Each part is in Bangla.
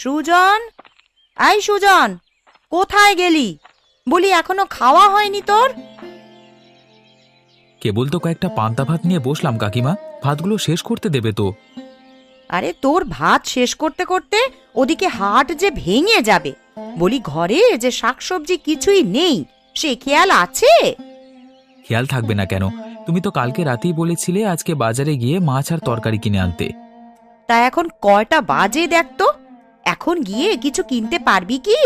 সুজন, আই সুজন, কোথায় গেলি? বলি এখনো খাওয়া হয়নি তোর? কেবল তো কয়েকটা পান্তা ভাত নিয়ে বসলাম কাকিমা, ভাতগুলো শেষ করতে দেবে তো? আরে তোর ভাত শেষ করতে করতে ওদিকে হাট যে ভেঙে যাবে। বলি ঘরে যে শাকসবজি কিছুই নেই, সে খেয়াল আছে? খেয়াল থাকবে না কেন? তুমি তো কালকে রাতেই বলেছিলে আজকে বাজারে গিয়ে মাছ আর তরকারি কিনে আনতে। তা এখন কয়টা বাজে দেখ তো, এখন গিয়ে কিছু কিনতে পারবি কি?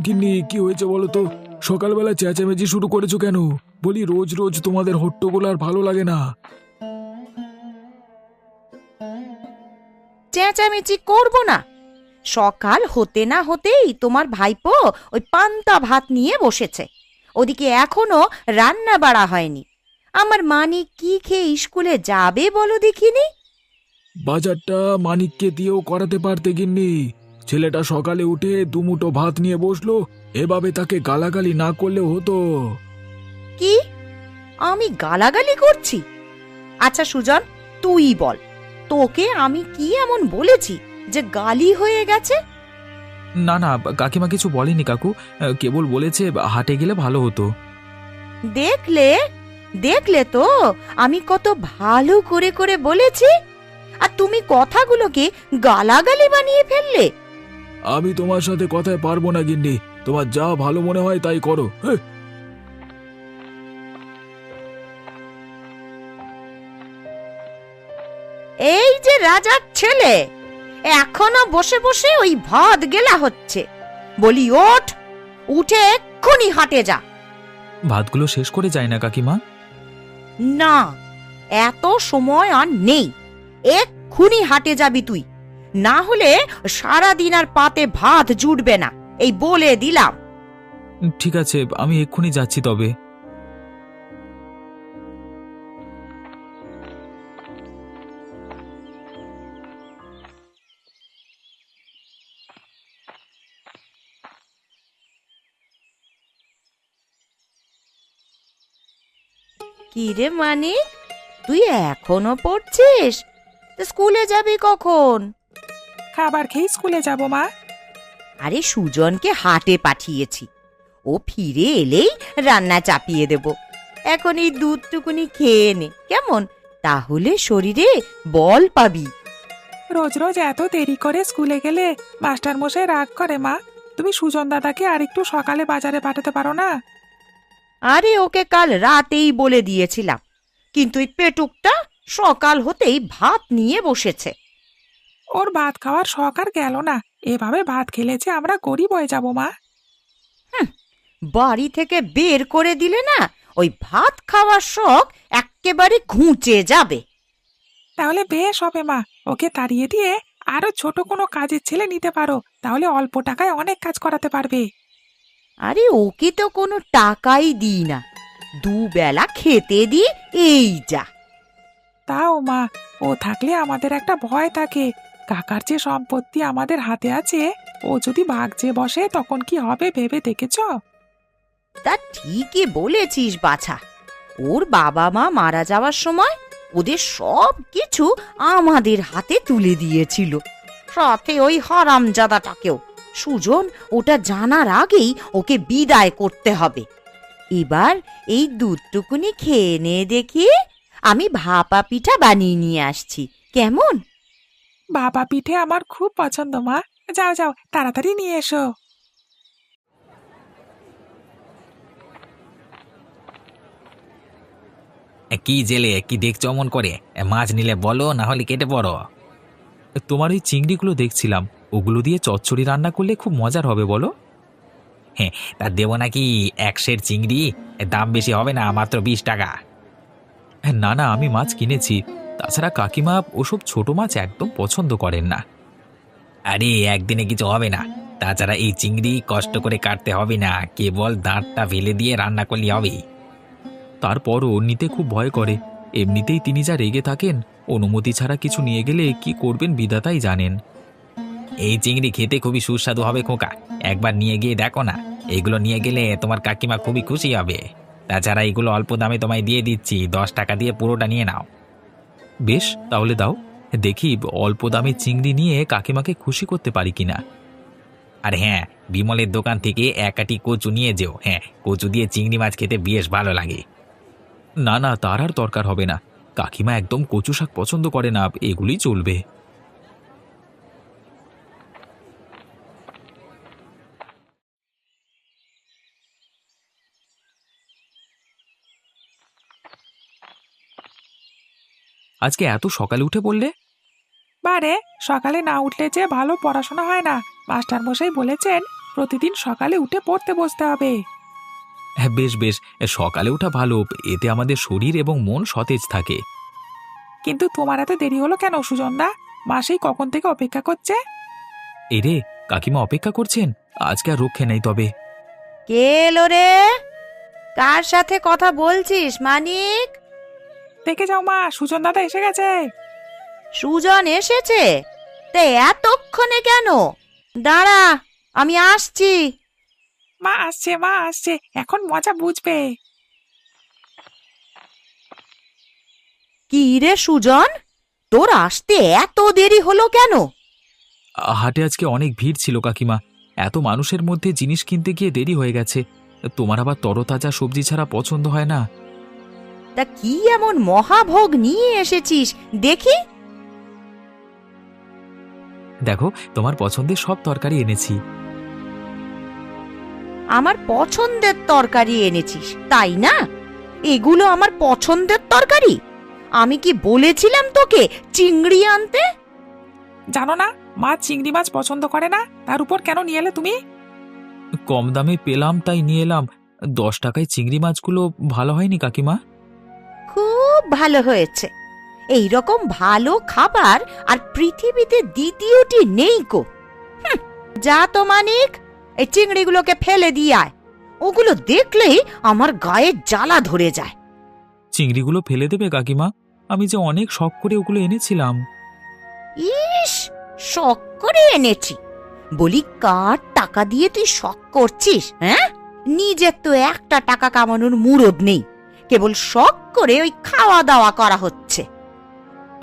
গিন্নি, কি হয়েছে বলো তো? সকালবেলা চেঁচামেচি শুরু করেছো কেন? বলি রোজ রোজ তোমাদের হট্টগোল আর ভালো লাগে না। চেঁচামেচি করব না? সকাল হতে না হতেই তোমার ভাইপো ওই পান্তা ভাত নিয়ে বসেছে, ওদিকে এখনো রান্না বাড়া হয়নি। আমার মানিক কি খেয়ে স্কুলে যাবে বলো দেখিনি? বাজারটা মানিককে দিয়েও করাতে পারতে গিন্নি। ছেলেটা সকালে উঠে দুমুঠো ভাত নিয়ে বসলো, এভাবে তাকে গালাগালি না করলেও হতো। কি আমি গালাগালি করছি? আচ্ছা সুজন, তুই বল, তোকে আমি কি এমন বলেছি যে গালি হয়ে গেছে? না না, কাকিমা কিছু বলেনি কাকু, কেবল বলেছে হাটে গেলে ভালো হতো। দেখলে দেখলে তো আমি কত ভালো করে করে বলেছি, আর তুমি কথাগুলোকে গালাগালি বানিয়ে ফেললে। আমি তোমার সাথে কথায় পারবো না গিন্নি, তোমার যা ভালো মনে হয় তাই করো। এই যে রাজার ছেলে, এখনো বসে বসে ওই ভাত গেলা হচ্ছে। বলি ওঠ, উঠে এক্ষুনি হাটে যা। ভাতগুলো শেষ করে যায় না কাকিমা? না, এত সময় আর নেই, এক্ষুনি হাটে যাবি তুই, না হলে সারাদিন আর পাতে ভাত জুটবে না, এই বলে দিলাম। ঠিক আছে, আমি এক্ষুনি যাচ্ছি তবে। কি রে মানিক, তুই এখনো পড়ছিস? স্কুলে যাবি কখন? খাবার খেয়ে স্কুলে যাব মা। আরে সুজনকে হাটে পাঠিয়েছি, ও ফিরে এলেই রান্না চাপিয়ে দেব। এখন এই দুধটুকুনি খেয়ে নে কেমন, তাহলে শরীরে বল পাবি। রোজ রোজ এত দেরি করে স্কুলে গেলে মাস্টার মশাই রাগ করে মা। তুমি সুজন দাদাকে আর একটু সকালে বাজারে পাঠাতে পারো না? আরে ওকে কাল রাতেই বলে দিয়েছিলাম, কিন্তু এই পেটুকটা সকাল হতেই ভাত নিয়ে বসেছে। ওর ভাত খাওয়ার শখ আর গেল না। এভাবে ভাত খেলেছে আমরা গরিব হয়ে যাব মা। বাড়ি থেকে বের করে দিলে না, ওই ভাত খাওয়ার শখ এক্কেবারে ঘুঁচে যাবে। তাহলে বেশ হবে মা, ওকে তাড়িয়ে দিয়ে আরো ছোট কোনো কাজের ছেলে নিতে পারো, তাহলে অল্প টাকায় অনেক কাজ করাতে পারবে। আরে ওকে তো কোনো টাকাই দিই না, দুবেলা খেতে দিই, এই যা। তাও মা, ও থাকলে আমাদের একটা ভয় থাকে। কাকার যে সম্পত্তি আমাদের হাতে আছে, ও যদি ভাগছে বসে তখন কি হবে ভেবে দেখেছ? তা ঠিকই বলেছিস বাছা, ওর বাবা মা মারা যাওয়ার সময় ওদের সব কিছু আমাদের হাতে তুলে দিয়েছিল, সাথে ওই হারামজাদাটাকেও। সুজন ওটা জানার আগেই ওকে বিদায় করতে হবে। এবার এই দুধটুকুনি খেয়ে নে দেখি, আমি ভাপা পিঠা বানিয়ে নিয়ে আসছি, কেমন? বাবা পিঠে আমার খুব পছন্দ মা। যাও যাও, তাড়াতাড়ি নিয়ে এসো। কি জেলে কি দেখছো অমন করে? মাছ নিলে বলো, না হলে কেটে পড়ো। তোমার ওই চিংড়িগুলো দেখছিলাম, ওগুলো দিয়ে চচ্চড়ি রান্না করলে খুব মজার হবে বলো। হ্যাঁ, তা দেবো নাকি 1 সের চিংড়ি? দাম বেশি হবে না, মাত্র 20 টাকা। না না, আমি মাছ কিনেছি, তাছাড়া কাকিমা ওসব ছোট মাছ একদম পছন্দ করেন না। আরে একদিনে কিছু হবে না, তাছাড়া এই চিংড়ি কষ্ট করে কাটতে হবে না, কেবল দাঁতটা ফেলে দিয়ে রান্না করলে হবে। তারপরও নিতে খুব ভয় করে, এমনিতেই তিনি যা রেগে থাকেন, অনুমতি ছাড়া কিছু নিয়ে গেলে কি করবেন বিধাতাই জানেন। এই চিংড়ি খেতে খুবই সুস্বাদু হবে খোকা, একবার নিয়ে গিয়ে দেখো না। এগুলো নিয়ে গেলে তোমার কাকিমা খুবই খুশি হবে। তাছাড়া এগুলো অল্প দামে তোমায় দিয়ে দিচ্ছি, 10 টাকা দিয়ে পুরোটা নিয়ে নাও। বেশ, তাহলে দাও, দেখি অল্প দামে চিংড়ি নিয়ে কাকিমাকে খুশি করতে পারি কিনা। আর হ্যাঁ, বিমলের দোকান থেকে এক আটি কচু নিয়ে যেও। হ্যাঁ, কচু দিয়ে চিংড়ি মাছ খেতে বেশ ভালো লাগে। না না, তার আর দরকার হবে না। কাকিমা একদম কচু শাক পছন্দ করে না, এগুলি চলবে। আজকে এত সকালে উঠে বললে? বারে, সকালে না উঠলে যে ভালো পড়াশোনা হয় না। মাস্টার মশাই বলেছেন প্রতিদিন সকালে উঠে পড়তে বসতে হবে। হ্যাঁ, বেশ বেশ, সকালে ওঠা ভালো, এতে আমাদের শরীর এবং মন সতেজ থাকে। কিন্তু তোমার এত দেরি হলো কেন সুজনদা? মা সেই কখন থেকে অপেক্ষা করছে। এরে, কাকিমা অপেক্ষা করছেন? আজকে আর রক্ষে নেই তবে। কে এলো রে? কার সাথে কথা বলছিস মানিক? দেখে যাও মা, সুজন দাদা এসে গেছে। সুজন এসেছে? তে এতক্ষণে কেন? দাঁড়া, আমি আসছি। মা আসছে, মা আসছে, এখন মজা বুঝবে। কি রে সুজন, তোর আসতে এত দেরি হলো কেন? হাটে আজকে অনেক ভিড় ছিল কাকিমা, এত মানুষের মধ্যে জিনিস কিনতে গিয়ে দেরি হয়ে গেছে। তোমার আবার তরতাজা সবজি ছাড়া পছন্দ হয় না। তা কি এমন মহাভোগ নিয়ে এসেছিস দেখি? দেখো, তোমার পছন্দের সব তরকারি এনেছি। আমার পছন্দের তরকারি এনেছিস তাই না? এগুলো আমার পছন্দের তরকারি? আমি কি বলেছিলাম তোকে চিংড়ি আনতে? জানো না মা চিংড়ি মাছ পছন্দ করে না, তার উপর কেন নিয়ে এলে তুমি? কম দামে পেলাম তাই নিয়ে এলাম। 10 টাকায় চিংড়ি মাছগুলো ভালো হয়নি কাকিমা? খুব ভালো হয়েছে। এই রকম ভালো খাবার আর পৃথিবীতে দ্বিতীয়টি নেই কো। যা তো মানিক, এই চিংড়িগুলোকে ফেলে দিয়ে আয়। ওগুলো দেখলেই আমার গায়ে জ্বালা ধরে যায়। চিংড়িগুলো ফেলে দেবে কাকিমা? আমি যে অনেক শখ করে ওগুলো এনেছিলাম। ইস, শখ করে এনেছি বলি, কার টাকা দিয়ে তুই শখ করছিস? হ্যাঁ, নিজের তো একটা টাকা কামানোর মুরদ নেই, কেবল শখ করে ওই খাওয়া দাওয়া করা হচ্ছে।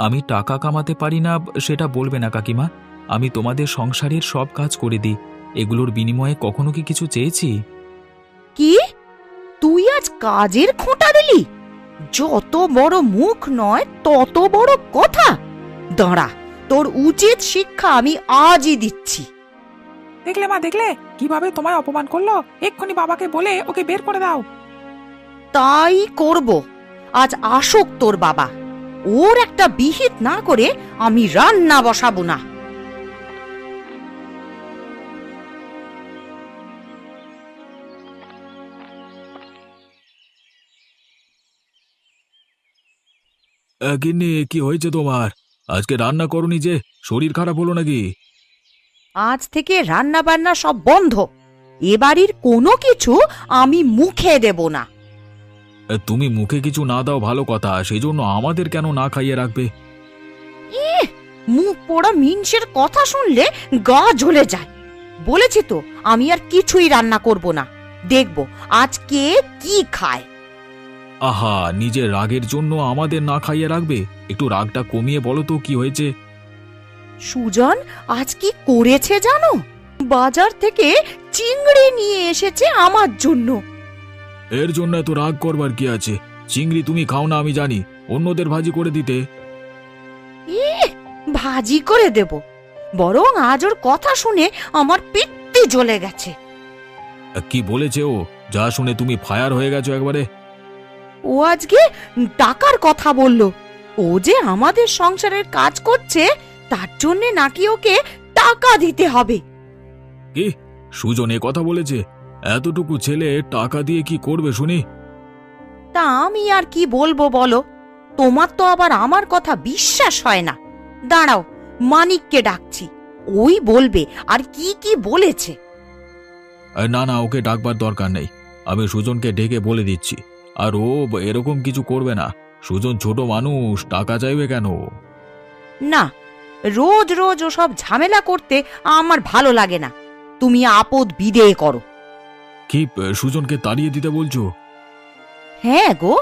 আমি টাকা কামাতে পারি না সেটা বলবে না কাকিমা। আমি তোমাদের সংসারের সব কাজ করে দিই। এগুলোর বিনিময়ে কখনো কি কিছু চেয়েছি? কি, তুই আজ কাজের খোঁটা দিলি? যত বড় মুখ নয় তত বড় কথা। দাঁড়া, তোর উচিত শিক্ষা আমি আজই দিচ্ছি। দেখলে মা, দেখলে কিভাবে তোমায় অপমান করলো? এক্ষুনি বাবাকে বলে ওকে বের করে দাও। তাই করব। আজ আসুক তোর বাবা, ওর একটা বিহিত না করে আমি রান্না বসাবো না। গিন্নি, কি হয়েছে তোমার? আজকে রান্না করনি যে? শরীর খারাপ হলো নাকি? আজ থেকে রান্না বান্না সব বন্ধ। এ বাড়ির কোনো কিছু আমি মুখে দেব না। তুমি মুখে কিছু না দাও ভালো কথা, সেই জন্য আমাদের কেন না খাইয়ে রাখবে? মুখ পোড়া মিনসের কথা শুনলে গা জ্বলে যায়। বলেছি তো আমি আর কিছুই রান্না করব না। দেখব আজ কে কি খায়। আহা, নিজের রাগের জন্য আমাদের না খাইয়ে রাখবে? একটু রাগটা কমিয়ে বলো তো কি হয়েছে? সুজন আজ কি করেছে জানো? বাজার থেকে চিংড়ি নিয়ে এসেছে আমার জন্য। এর জন্য এত রাগ করবার কি আছে? চিংড়ি তুমি খাও না আমি জানি, অন্যদের ভাজি করে দিতে। ভাজি করে দেব? বরং আজ ওর কথা শুনে আমার পিত্তি জ্বলে গেছে। কি বলেছে ও? যা শুনে তুমি ফায়ার হয়ে গেছো একবারে। ও আজকে টাকার কথা বলল। ও যে আমাদের সংসারের কাজ করছে তার জন্য নাকি ওকে টাকা দিতে হবে। কি, সুজন এ কথা বলেছে? এতটুকু ছেলে টাকা দিয়ে কি করবে শুনি? তা আমি আর কি বলবো বলো? তোমার তো আবার আমার কথা বিশ্বাস হয় না। দাঁড়াও, মানিককে ডাকছি, ওই বলবে আর কি কি বলেছে। না না, ওকে ডাকবার দরকার নেই, আমি সুজনকে ডেকে বলে দিচ্ছি। আর ও এরকম কিছু করবে না। সুজন ছোট মানুষ, টাকা চাইবে কেন? না, রোজ রোজ ওসব ঝামেলা করতে আমার ভালো লাগে না। তুমি আপদ বিদেয় করো। কি, সুজনকে তাড়িয়ে দিতে বলছো? হ্যাঁ গো,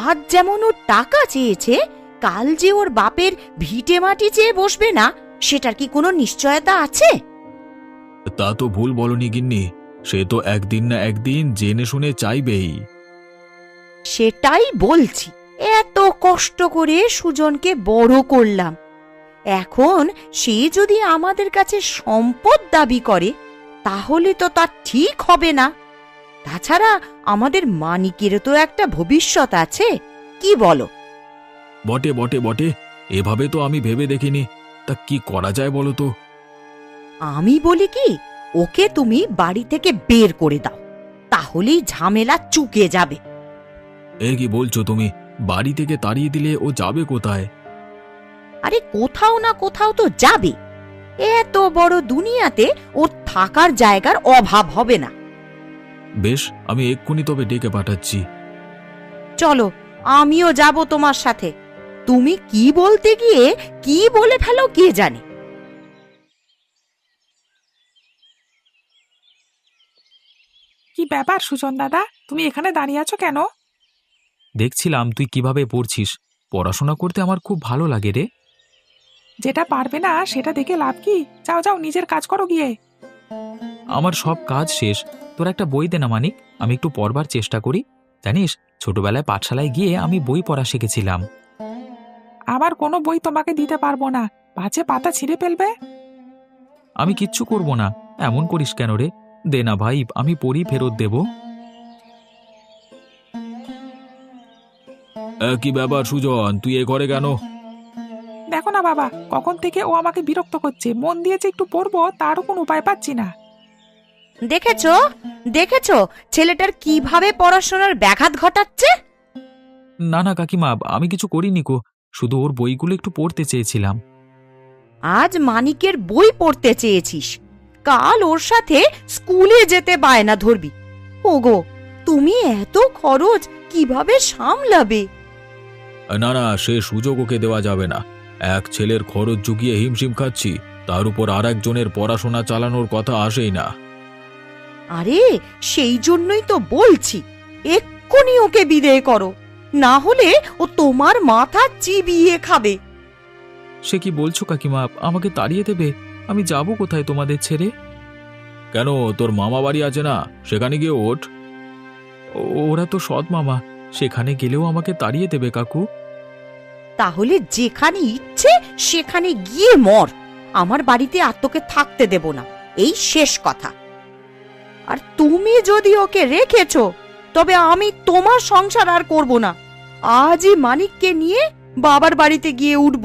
আজ যেমন ও টাকা চেয়েছে, কাল যে ওর বাপের ভিটে মাটি চেয়ে বসবে না, সেটার কি কোনো নিশ্চয়তা আছে? তা তো ভুল বলনি গিন্নি, সে তো একদিন না একদিন জেনে শুনে চাইবেই। সেটাই বলছি, এত কষ্ট করে সুজনকে বড় করলাম, এখন সে যদি আমাদের কাছে সম্পদ দাবি করে তাহলে তো তা ঠিক হবে না। তাছাড়া আমাদের মানিকেরও তো একটা ভবিষ্যৎ আছে, কি বলো? বটে বটে বটে, এভাবে তো আমি ভেবে দেখিনি। তা কি করা যায় বলো তো? আমি বলি কি, ওকে তুমি বাড়ি থেকে বের করে দাও, তাহলেই ঝামেলা চুকে যাবে। এ কি বলছো তুমি? বাড়ি থেকে তাড়িয়ে দিলে ও যাবে কোথায়? আরে কোথাও না কোথাও তো যাবে, এত বড় দুনিয়াতে ওর থাকার জায়গার অভাব হবে না। বেশ, আমি এক্ষুনি তবে ডেকে পাঠাচ্ছি। চলো, আমিও যাব তোমার সাথে। তুমি কি বলতে গিয়ে কি বলে ফেলো কে জানে। কি ব্যাপার সুজন দাদা, তুমি এখানে দাঁড়িয়ে আছো কেন? দেখছিলাম তুই কিভাবে পড়ছিস। পড়াশোনা করতে আমার খুব ভালো লাগে রে। যেটা পারবে না সেটা দেখে লাভ কি? যাও যাও, নিজের কাজ করো গিয়ে। আমার সব কাজ শেষ, তোর একটা বই দে না মানিক, আমি একটু পড়বার চেষ্টা করি। জানিস, ছোটবেলায় পাঠশালায় গিয়ে আমি বই পড়া শিখেছিলাম। আমার কোনো বই তোমাকে দিতে পারবো না, পাছে পাতা ছিঁড়ে ফেলবে। আমি কিচ্ছু করব না, এমন করিস কেন রে? দে না ভাই, আমি পড়ি, ফেরত দেব। কি ব্যাপার সুজন, তুই এ ঘরে কেন? দেখো না বাবা, কখন থেকে ও আমাকে বিরক্ত করছে, মন দিয়েছে একটু পড়বো, তারও কোনো উপায় পাচ্ছি না। দেখেছো দেখেছো ছেলেটার কিভাবে পড়াশোনার ব্যাঘাত ঘটাচ্ছে। না না কাকিমা, আমি কিছু করিনি কো, শুধু ওর বইগুলো একটু পড়তে চেয়েছিলাম। আজ মানিকের বই পড়তে চেয়েছিস, কাল ওর সাথে স্কুলে যেতে বায়না ধরবি। ওগো, তুমি এত খরচ কিভাবে সামলাবে? না না, সে সুযোগ ওকে দেওয়া যাবে না। এক ছেলের খরচ জুগিয়ে হিমশিম খাচ্ছি, তার উপর আর একজনের পড়াশোনা চালানোর কথা আসেই না। আরে সেই জন্যই তো বলছি, এক্ষুনি ওকে বিদেয় করো, না হলে ও তোমার মাথা চিবিয়ে খাবে। সে কি বলছো কাকিমা, আমাকে তাড়িয়ে দেবে? আমি যাব কোথায় তোমাদের ছেড়ে? কেন, তোর মামা বাড়ি আছে না, সেখানে গিয়ে ওঠ। ওরা তো সৎ মামা, সেখানে গেলেও আমাকে তাড়িয়ে দেবে কাকু। তাহলে যেখানে ইচ্ছে সেখানে গিয়ে মর, আমার বাড়িতে আর তোকে থাকতে দেব না, এই শেষ কথা। আর তুমি যদি ওকে রেখেছো, তবে আমি তোমার সংসার আর করব না, আজই মানিককে নিয়ে বাবার বাড়িতে গিয়ে উঠব।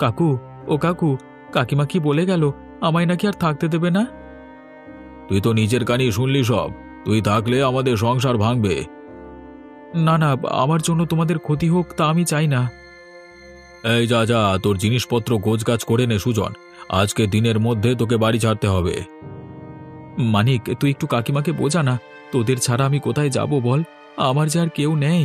কাকু, ও কাকু, কাকিমা কি বলে গেল, আমায় নাকি আর থাকতে দেবে না? তুই তো নিজের কানে শুনলি সব, তুই থাকলে আমাদের সংসার ভাঙবে। না না, আমার জন্য তোমাদের ক্ষতি হোক তা আমি চাই না। এই যা যা, তোর জিনিসপত্র গোছগাছ করে নে সুজন, আজকে দিনের মধ্যে তোকে বাড়ি ছাড়তে হবে। মানিক, তুই একটু কাকিমাকে বোঝা না, তোদের ছাড়া আমি কোথায় যাব বল, আমার যে আর কেউ নেই।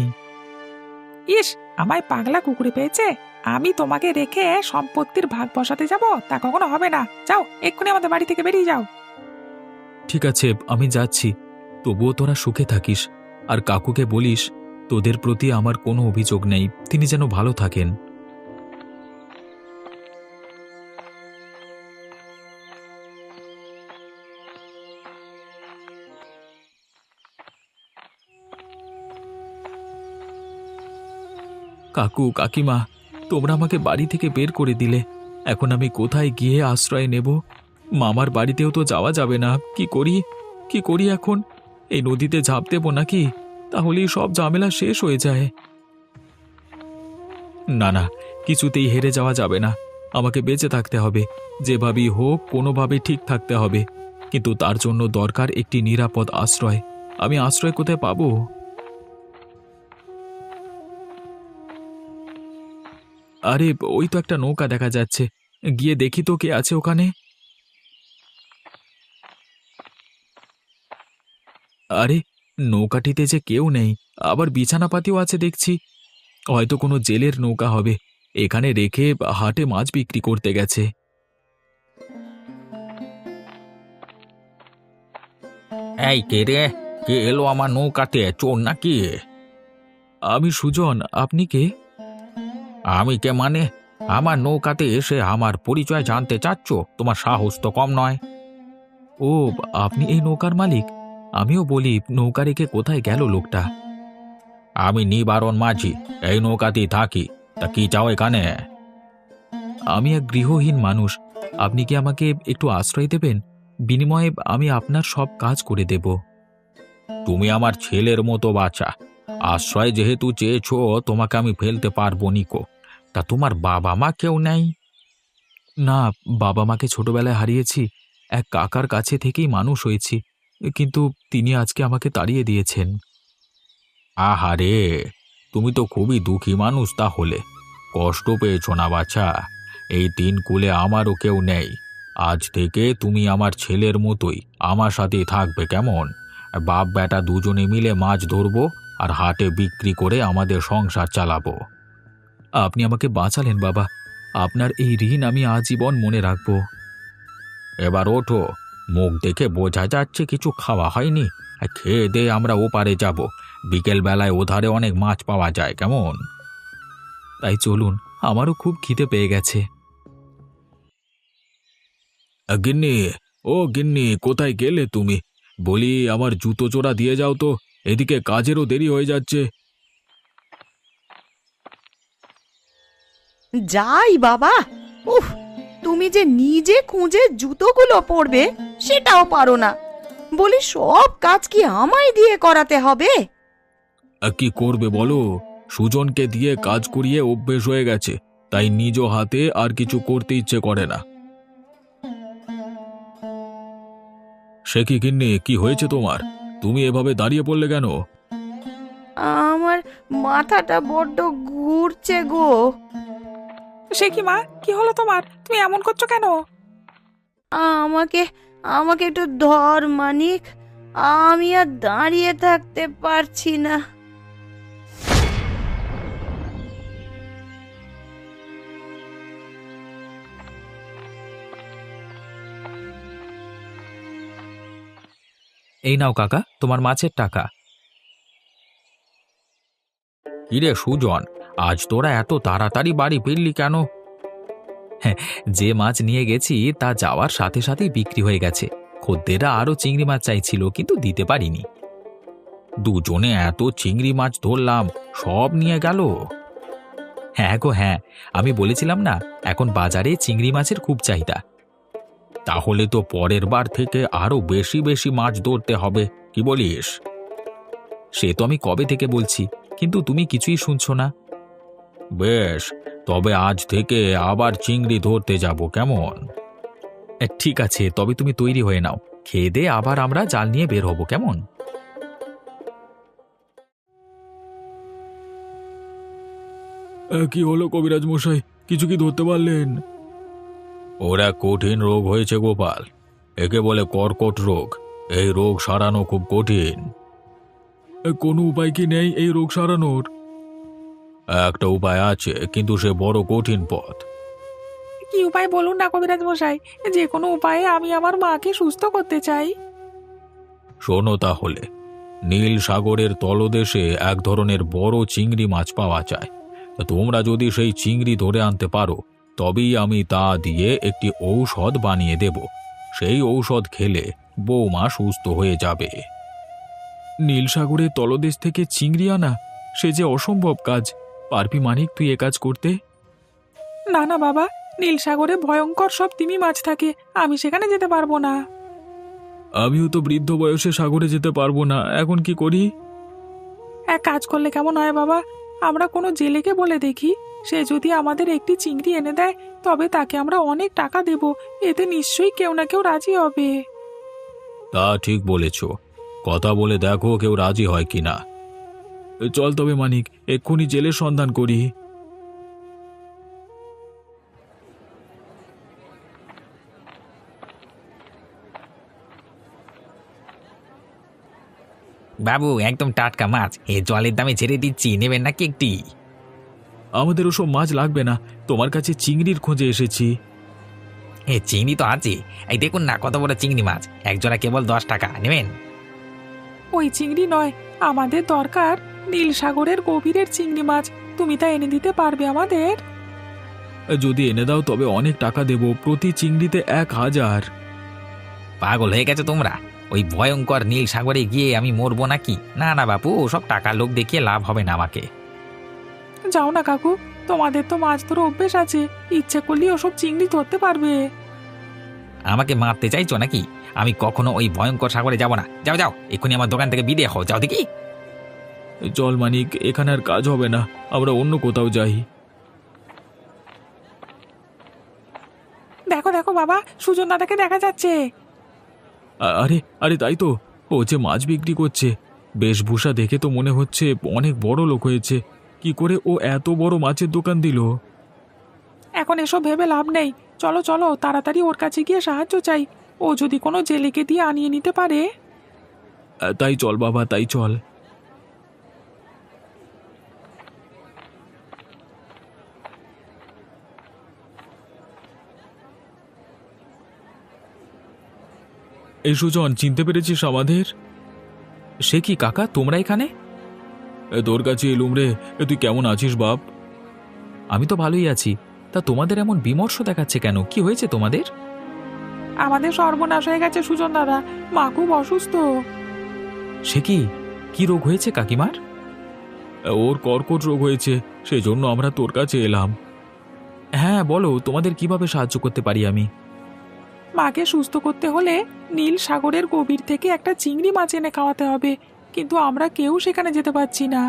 ইস, আমায় পাগলা কুকুরে পেয়েছে। আমি তোমাকে রেখে সম্পত্তির ভাগ বসাতে যাব, তা কখনো হবে না। যাও, এক্ষুনি আমাদের বাড়ি থেকে বেরিয়ে যাও। ঠিক আছে, আমি যাচ্ছি, তবুও তোরা সুখে থাকিস। আর কাকুকে বলিস তোদের প্রতি আমার কোনো অভিযোগ নেই, তিনি যেন ভালো থাকেন। কাকু, কাকিমা, তোমরা আমাকে বাড়ি থেকে বের করে দিলে, এখন আমি কোথায় গিয়ে আশ্রয় নেব? মামার বাড়িতেও তো যাওয়া যাবে না। কি করি, কি করি এখন? এই নদীতে ঝাঁপ দেবো নাকি? তাহলেই সব ঝামেলা শেষ হয়ে যায়। না না, কিছুতেই হেরে যাওয়া যাবে না, আমাকে বেঁচে থাকতে হবে, যেভাবেই হোক কোনোভাবে ঠিক থাকতে হবে। কিন্তু তার জন্য দরকার একটি নিরাপদ আশ্রয়। আমি আশ্রয় কোথায় পাবো? আরে ওই তো একটা নৌকা দেখা যাচ্ছে, গিয়ে দেখি তো কে আছে ওখানে। আরে নৌকাটিতে যে কেউ নেই, আবার বিছানাপাতিও আছে দেখছি। হয়তো কোনো জেলের নৌকা হবে, এখানে রেখে হাটে মাছ বিক্রি করতে গেছে। এই কে রে? কে এলো আমার নৌকাতে? চোর নাকি? আমি সুজন, আপনি কে? আমি কে মানে? আমার নৌকাতে এসে আমার পরিচয় জানতে চাচ্ছ? তোমার সাহস তো কম নয়। ও, আপনি এই নৌকার মালিক? আমিও বলি, নৌকা রেখে কোথায় গেল লোকটা? আমি নিবারণ মাঝি, এই নৌকাতেই থাকি। তা কি চাও এখানে? আমি এক গৃহহীন মানুষ। আপনি কি আমাকে একটু আশ্রয় দেবেন? বিনিময়ে আমি আপনার সব কাজ করে দেব। তুমি আমার ছেলের মতো বাচ্চা, আশ্রয় যেহেতু চেয়েছো তোমাকে আমি ফেলতে পারবো নিকো। তা তোমার বাবা মা কেউ নেই? না, বাবা মাকে ছোটবেলায় হারিয়েছি। এক কাকার কাছে থেকেই মানুষ হয়েছি, কিন্তু তিনি আজকে আমাকে তাড়িয়ে দিয়েছেন। আহারে, তুমি তো খুবই দুঃখী মানুষ তাহলে। কষ্ট পেয়েছো না বাচ্চা? এই তিন কুলে আমারও কেউ নেই। আজ থেকে তুমি আমার ছেলের মতোই আমার সাথেই থাকবে, কেমন? বাপ বেটা দুজনে মিলে মাছ ধরবো আর হাটে বিক্রি করে আমাদের সংসার চালাবো। আপনি আমাকে বাঁচালেন বাবা, আপনার এই ঋণ আমি আজীবন মনে রাখব। এবার ওঠো, মুখ দেখে বোঝা যাচ্ছে কিছু খাওয়া হয়নি। আর খেয়ে দিয়ে আমরা ওপারে যাব। বিকেল বেলায় ওধারে অনেক মাছ পাওয়া যায়, কেমন? তাই চলুন, আমারও খুব খিদে পেয়ে গেছে। গিন্নি, ও গিন্নি, কোথায় গেলে তুমি? বলি, আমার জুতো জোড়া দিয়ে যাও তো, এদিকে কাজেরও দেরি হয়ে যাচ্ছে। যাই বাবা, উফ, তুমি যে নিজে খুঁজে জুতোগুলো পরবে সেটাও পারো না। বলি, সব কাজ কি আমায় দিয়ে করাতে হবে? কি করবে বলো? সুজনকে দিয়ে কাজ করিয়ে অভ্যেস হয়ে গেছে, তাই নিজ হাতে আর কিছু করতে ইচ্ছে করে না। সে কি গিন্নি, কি হয়েছে তোমার? তুমি এভাবে দাঁড়িয়ে পড়লে কেন? আমার মাথাটা বড্ড ঘুরছে গো। সে কি মা, কি হলো তোমার? তুমি এমন করছো কেন? আমাকে আমাকে একটু ধর মানিক, আমি আর দাঁড়িয়ে থাকতে পারছি না। এই নাও কাকা, তোমার মাছের টাকা। কিরে সুজন, আজ তোরা এত তাড়াতাড়ি বাড়ি ফিরলি কেন? যে মাছ নিয়ে গেছি তা যাওয়ার সাথে সাথেই বিক্রি হয়ে গেছে। খদ্দেররা আরো চিংড়ি মাছ চাইছিল, কিন্তু দিতে পারিনি। দুজনে এত চিংড়ি মাছ ধরলাম, সব নিয়ে গেল? হ্যাঁ গো হ্যাঁ, আমি বলেছিলাম না, এখন বাজারে চিংড়ি মাছের খুব চাহিদা। তাহলে তো পরের বার থেকে আরো বেশি বেশি মাছ ধরতে হবে, কি বলিস? সে তো আমি কবে থেকে বলছি, কিন্তু তুমি কিছুই শুনছো না। বেশ, তবে আজ থেকে আবার চিংড়ি ধরতে যাব, কেমন? ঠিক আছে, তবে তুমি তৈরি হয়ে নাও। খেয়ে দিয়ে আবার আমরা জাল নিয়ে বের হব, কেমন? কি হলো কবিরাজ মশাই, কিছু কি ধরতে পারলেন? ওরা কঠিন রোগ হয়েছে গোপাল, একে বলে কর্কট রোগ। এই রোগ সারানো খুব কঠিন। কোনো উপায় কি নেই এই রোগ সারানোর? একটা উপায় আছে, কিন্তু সে বড় কঠিন পথ। কি উপায় বলুন না কবিরাজ মশাই, যে কোনো উপায়ে আমি আমার মাকে সুস্থ করতে চাই। শোনো তাহলে, নীল সাগরের তলদেশে এক ধরনের বড় চিংড়ি মাছ পাওয়া যায়। তা তোমরা যদি সেই চিংড়ি ধরে আনতে পারো, তবেই আমি তা দিয়ে একটি ঔষধ বানিয়ে দেব। সেই ঔষধ খেলে বৌমা সুস্থ হয়ে যাবে। নীল সাগরের তলদেশ থেকে চিংড়ি আনা, সে যে অসম্ভব কাজ। পারবি মানিক তুই এ কাজ করতে? না না বাবা, নীল সাগরে ভয়ঙ্কর সব তিমি মাছ থাকে, আমি সেখানে যেতে পারবো না। আমিও তো বৃদ্ধ বয়সে সাগরে যেতে পারবো না, এখন কি করি? এক কাজ করলে কেমন হয় বাবা, আমরা কোনো জেলেকে বলে দেখি, সে যদি আমাদের একটি চিংড়ি এনে দেয় তবে তাকে আমরা অনেক টাকা দেব। এতে নিশ্চয়ই কেউ না কেউ রাজি হবে। তা ঠিক বলেছ, কথা বলে দেখো কেউ রাজি হয় কিনা। চল তবে মানিক, এক্ষুনি জেলের সন্ধান করি। বাবু, একদম টাটকা মাছ, এ জলের দামে ছেড়ে দিচ্ছি, নেবেন নাকি একটি? আমাদের ওসব মাছ লাগবে না, তোমার কাছে চিংড়ির খোঁজে এসেছি। চিংড়ি তো আছে, এই দেখুন না কত বড় চিংড়ি মাছ, এক জোড়া কেবল 10 টাকা, নেবেন? ওই চিংড়ি নয়, আমাদের দরকার নীল সাগরের গভীরের চিংড়ি মাছ। তুমি তা এনে দিতে পারবে আমাদের? যদি এনে দাও তবে অনেক টাকা দেব, প্রতি চিংড়িতে 1,000। পাগল হয়ে গেছো তোমরা? ওই ভয়ঙ্কর নীল সাগরে গিয়ে আমি মরবো নাকি? না না বাপু, ওসব টাকা লোক দেখিয়ে লাভ হবে না আমাকে। যাও না কাকু, তোমাদের তো মাছ ধরে অভ্যেস আছে, ইচ্ছে করলে ওসব চিংড়ি ধরতে পারবে। আমাকে মারতে চাইছো নাকি? আমি কখনো ওই ভয়ঙ্কর সাগরে যাব না। যাও যাও, এক্ষুনি আমার দোকান থেকে বিদে হও, যাও দেখি। চল মানিক, এখানে আর কাজ হবে না, আমরা অন্য কোথাও যাই। দেখো দেখো বাবা, সুজন দাদাকে দেখা যাচ্ছে। আরে আরে, তাই তো, ও যে মাছ বিক্রি করছে। বেশভূষা দেখে তো মনে হচ্ছে অনেক বড় লোক হয়েছে। কি করে ও এত বড় মাছের দোকান দিল? এখন এসব ভেবে লাভ নেই, চলো চলো তাড়াতাড়ি ওর কাছে গিয়ে সাহায্য চাই। ও যদি কোনো জেলেকে দিয়ে আনিয়ে নিতে পারে। তাই চল বাবা, তাই চল। এই সুজন, চিনতে পেরেছিস আমাদের? সে কি কাকা, তোমরা এখানে? তোর কাছে এলুম রে। তুই কেমন আছিস বাপ? আমি তো ভালোই আছি। তা তোমাদের এমন বিমর্ষ দেখাচ্ছে কেন? কি হয়েছে তোমাদের? আমাদের সর্বনাশ হয়ে গেছে সুজন দাদা, মা খুব অসুস্থ। সে কি, কি রোগ হয়েছে কাকিমার? ওর কর্কট রোগ হয়েছে, সেজন্য আমরা তোর কাছে এলাম। হ্যাঁ বলো, তোমাদের কিভাবে সাহায্য করতে পারি আমি? মাকে সুস্থ করতে হলে নীল সাগরের গভীর থেকে একটা চিংড়ি মাছ এনে খাওয়াতে হবে, কিন্তু আমরা কেউ সেখানে যেতে পারছি না।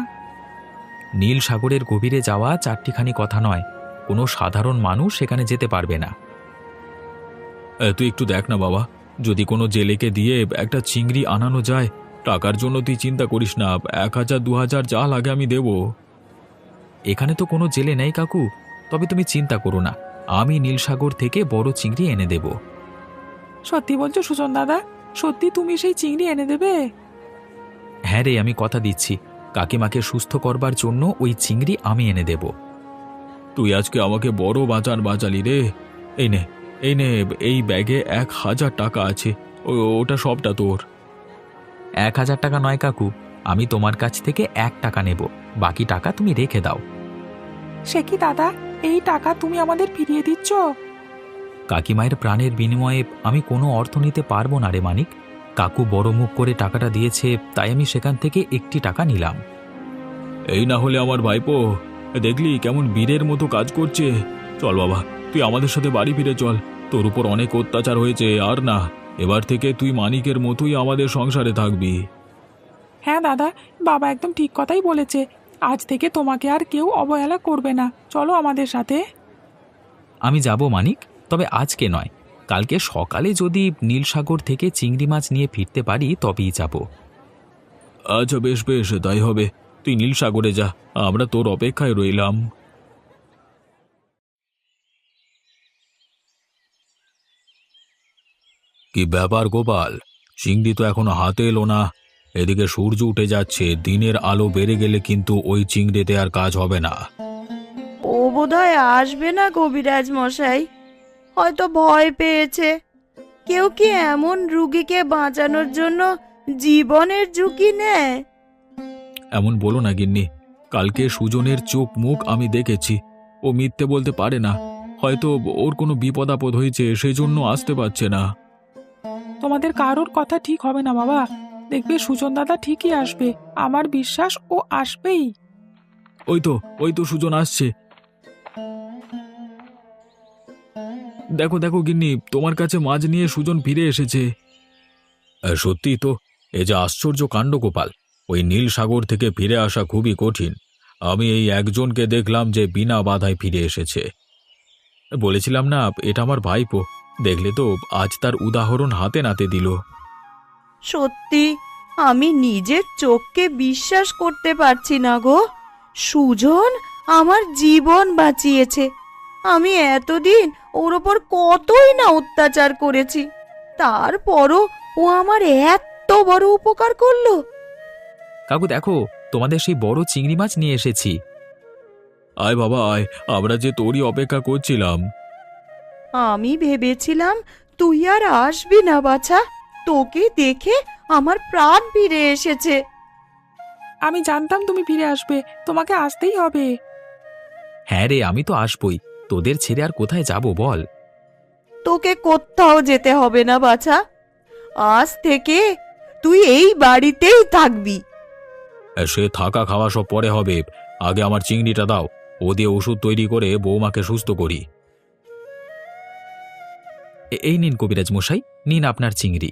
নীল সাগরের গভীরে যাওয়া চারটিখানি কথা নয়, কোনো সাধারণ মানুষ সেখানে যেতে পারবে না। তুই একটু দেখ না বাবা, যদি কোনো জেলেকে দিয়ে একটা চিংড়ি আনানো যায়। টাকার জন্য তুই চিন্তা করিস না, 1,000 2,000 যা লাগে আমি দেব। এখানে তো কোনো জেলে নেই কাকু, তবে তুমি চিন্তা করো না, আমি নীলসাগর থেকে বড় চিংড়ি এনে দেব। সত্যি বলছো সুজন দাদা? সত্যি তুমি সেই চিংড়ি এনে দেবে? হ্যাঁ রে, আমি কথা দিচ্ছি, কাকিমাকে সুস্থ করবার জন্য ওই চিংড়ি আমি এনে দেব। তুই আজকে আমাকে বড় বাঁচালি রে। এই নে, এই নে, এই ব্যাগে 1,000 টাকা আছে, ওটা সবটা তোর। 1,000 টাকা নয় কাকু, আমি তোমার কাছ থেকে 1 টাকা নেব, বাকি টাকা তুমি রেখে দাও। সে কি দাদা, এই টাকা তুমি আমাদের ফিরিয়ে দিচ্ছ? কাকিমায়ের প্রাণের বিনিময়ে আমি কোনো অর্থ নিতে পারবো না রে মানিক। কাকু বড় মুখ করে টাকাটা দিয়েছে, তাই আমি সেখান থেকে একটি টাকা নিলাম। এই না হলে আমার ভাইপো, দেখলি কেমন বীরের মতো কাজ করছে। চল বাবা, তুই আমাদের সাথে বাড়ি ফিরে চল। তোর উপর অনেক অত্যাচার হয়েছে, আর না, এবার থেকে তুই মানিকের মতোই আমাদের সংসারে থাকবি। হ্যাঁ দাদা, বাবা একদম ঠিক কথাই বলেছে। আজ থেকে তোমাকে আর কেউ অবহেলা করবে না, চলো আমাদের সাথে। আমি যাব মানিক, তবে আজকে নয়, কালকে সকালে যদি নীলসাগর থেকে চিংড়ি মাছ নিয়ে ফিরতে পারি তবেই যাব। আচ্ছা বেশ বেশ, তাই হবে। তুই নীলসাগরে যা, আমরা তোর অপেক্ষায় রইলাম। কি ব্যাপার গোপাল, চিংড়ি তো এখনো হাতে এলো না। এদিকে সূর্য উঠে যাচ্ছে, দিনের আলো বেড়ে গেলে কিন্তু ওই চিংড়িতে আর কাজ হবে না। ও বোধহয় আসবে না কবিরাজ মশাই, হয়তো ভয় পেয়েছে। কেউ কি এমন রুগীকে বাঁচানোর জন্য জীবনের ঝুঁকি নেয়? এমন বলো না গিন্নি, কালকে সুজনের চোখ মুখ আমি দেখেছি। ও মিথ্যে বলতে পারে না, হয়তো ওর কোনো বিপদ আপদ হয়েছে, সেজন্য আসতে পারছে না। তোমাদের কারোর কথা ঠিক হবে না বাবা, দেখবে সুজন দাদা ঠিকই আসবে, আমার বিশ্বাস ও আসবেই। ওই তো সুজন আসছে। দেখো দেখো গিন্নি, তোমার কাছে মাছ নিয়ে সুজন ফিরে এসেছে। সত্যি তো, এ যে আশ্চর্য কাণ্ড গোপাল। ওই নীল সাগর থেকে ফিরে আসা খুবই কঠিন। আমি এই একজনকে দেখলাম যে বিনা বাধায় ফিরে এসেছে। বলেছিলাম না, এটা আমার ভাইপো। দেখলে তো, আজ তার উদাহরণ হাতে নাতে দিল। সত্যি আমি নিজের চোখকে বিশ্বাস করতে পারছি না গো। সুজন আমার জীবন বাঁচিয়েছে। আমি এতদিন ওর ওপর কতই না অত্যাচার করেছি, তারপরও ও আমার এত বড় উপকার করলো। কাকু দেখো, তোমাদের সেই বড় চিংড়ি মাছ নিয়ে এসেছি। আয় বাবা আয়, আমরা যে তোরই অপেক্ষা করছিলাম। আমি ভেবেছিলাম তুই আর আসবি না বাছা, তোকে দেখে আমার প্রাণ ফিরে এসেছে। আমি জানতাম তুমি ফিরে আসবে, তোমাকে আসতেই হবে। হ্যাঁ রে, আমি তো আসবই। তোদের ছেড়ে আর কোথায় যাব বল? তোকে কোথাও যেতে হবে না বাছা, আজ থেকে তুই এই বাড়িতেই থাকবি। সে থাকা খাওয়া সব পরে হবে, আগে আমার চিংড়িটা দাও, ও দিয়ে ওষুধ তৈরি করে বৌমাকে সুস্থ করি। এই নিন কবিরাজ মশাই, নিন আপনার চিংড়ি।